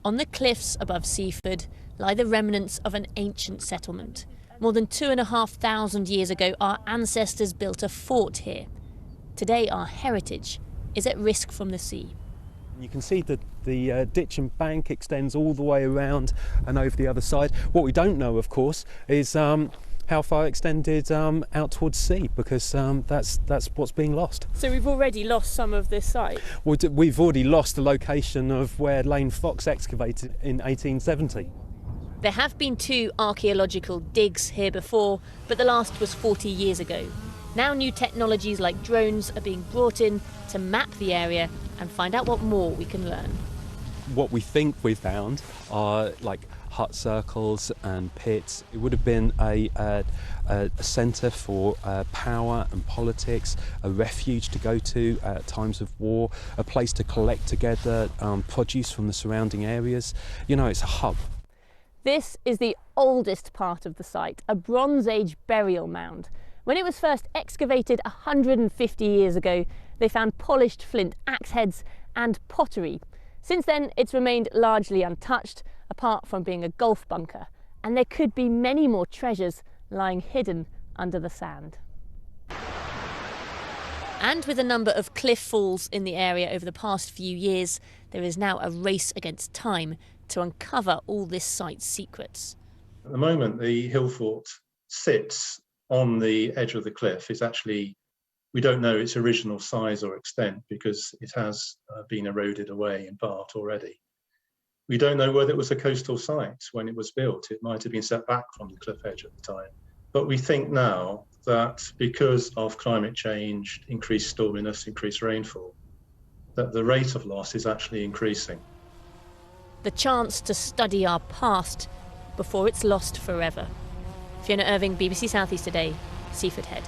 On the cliffs above Seaford lie the remnants of an ancient settlement. More than 2,500 years ago, our ancestors built a fort here. Today, our heritage is at risk from the sea. You can see that the ditch and bank extends all the way around and over the other side. What we don't know, of course, is how far extended out towards sea, because that's what's being lost. So we've already lost some of this site? We've already lost the location of where Lane Fox excavated in 1870. There have been 2 archaeological digs here before, but the last was 40 years ago. Now new technologies like drones are being brought in to map the area and find out what more we can learn. What we think we found are like hut circles and pits. It would have been a centre for power and politics, a refuge to go to at times of war, a place to collect together produce from the surrounding areas. You know, it's a hub. This is the oldest part of the site, a Bronze Age burial mound. When it was first excavated 150 years ago, they found polished flint axe heads and pottery. Since then, it's remained largely untouched, apart from being a golf bunker, and there could be many more treasures lying hidden under the sand. And with a number of cliff falls in the area over the past few years, there is now a race against time to uncover all this site's secrets. At the moment, the hill fort sits on the edge of the cliff. It's actually, we don't know its original size or extent because it has been eroded away in part already. We don't know whether it was a coastal site when it was built. It might have been set back from the cliff edge at the time. But we think now that because of climate change, increased storminess, increased rainfall, that the rate of loss is actually increasing. The chance to study our past before it's lost forever. Fiona Irving, BBC South East Today, Seaford Head.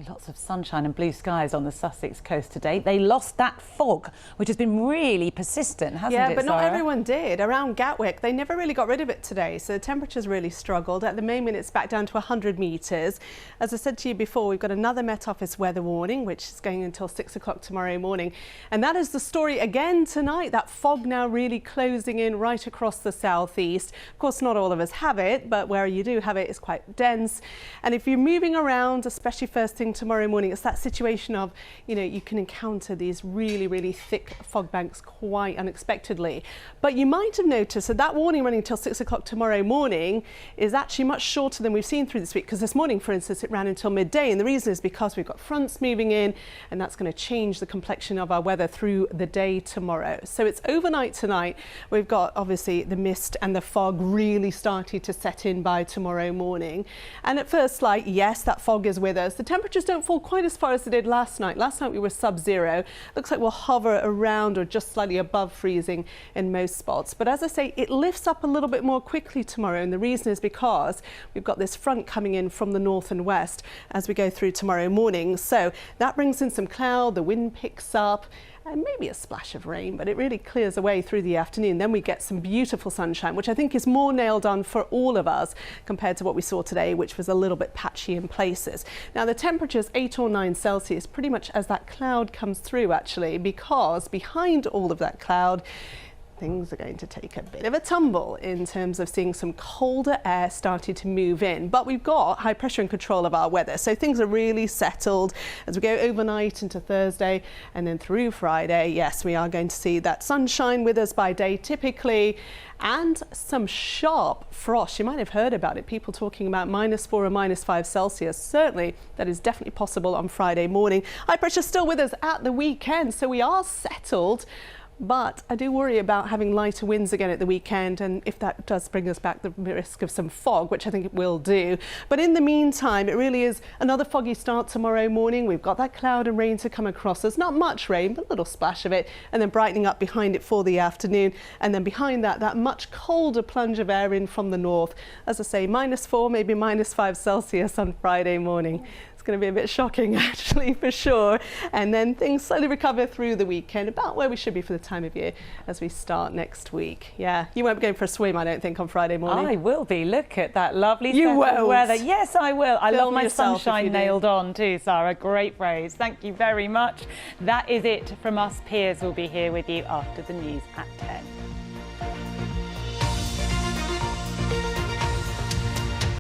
Lots of sunshine and blue skies on the Sussex coast today. They lost that fog, which has been really persistent, hasn't it, Yeah, but not Sara? everyone did. Around Gatwick, they never really got rid of it today, so the temperatures really struggled. At the moment, it's back down to 100 metres. As I said to you before, we've got another Met Office weather warning, which is going until 6 o'clock tomorrow morning. And that is the story again tonight, that fog now really closing in right across the southeast. Of course, not all of us have it, but where you do have it, it's quite dense. And if you're moving around, especially first thing tomorrow morning, it's that situation of, you know, you can encounter these really, really thick fog banks quite unexpectedly. But you might have noticed that that warning running until 6 o'clock tomorrow morning is actually much shorter than we've seen through this week, because this morning, for instance, it ran until midday. And the reason is because we've got fronts moving in, and that's going to change the complexion of our weather through the day tomorrow. So it's overnight tonight. We've got obviously the mist and the fog really starting to set in by tomorrow morning. And at first light, yes, that fog is with us. The temperatures don't fall quite as far as they did last night. Last night we were sub-zero. Looks like we'll hover around or just slightly above freezing in most spots. But as I say, it lifts up a little bit more quickly tomorrow, and the reason is because we've got this front coming in from the north and west as we go through tomorrow morning. So that brings in some cloud, the wind picks up, and maybe a splash of rain, but it really clears away through the afternoon. Then we get some beautiful sunshine, which I think is more nailed on for all of us compared to what we saw today, which was a little bit patchy in places. Now the temperature's 8 or 9 Celsius pretty much as that cloud comes through, actually, because behind all of that cloud, things are going to take a bit of a tumble in terms of seeing some colder air starting to move in. But we've got high pressure in control of our weather, so things are really settled as we go overnight into Thursday and then through Friday. Yes, we are going to see that sunshine with us by day typically, and some sharp frost. You might have heard about it, people talking about -4 or -5 Celsius. Certainly that is definitely possible on Friday morning. High pressure still with us at the weekend, so we are settled. But I do worry about having lighter winds again at the weekend, and if that does bring us back the risk of some fog, which I think it will do. But in the meantime, it really is another foggy start tomorrow morning. We've got that cloud and rain to come across us. Not much rain, but a little splash of it, and then brightening up behind it for the afternoon. And then behind that, that much colder plunge of air in from the north. As I say, -4, maybe -5 Celsius on Friday morning. Going to be a bit shocking actually, for sure. And then things slowly recover through the weekend, about where we should be for the time of year as we start next week. Yeah, you won't be going for a swim, I don't think, on Friday morning. I will be. Look at that lovely settled weather. Yes, I will. I love my yourself sunshine nailed on too, Sara. Great phrase. Thank you very much. That is it from us. Piers will be here with you after the news at 10.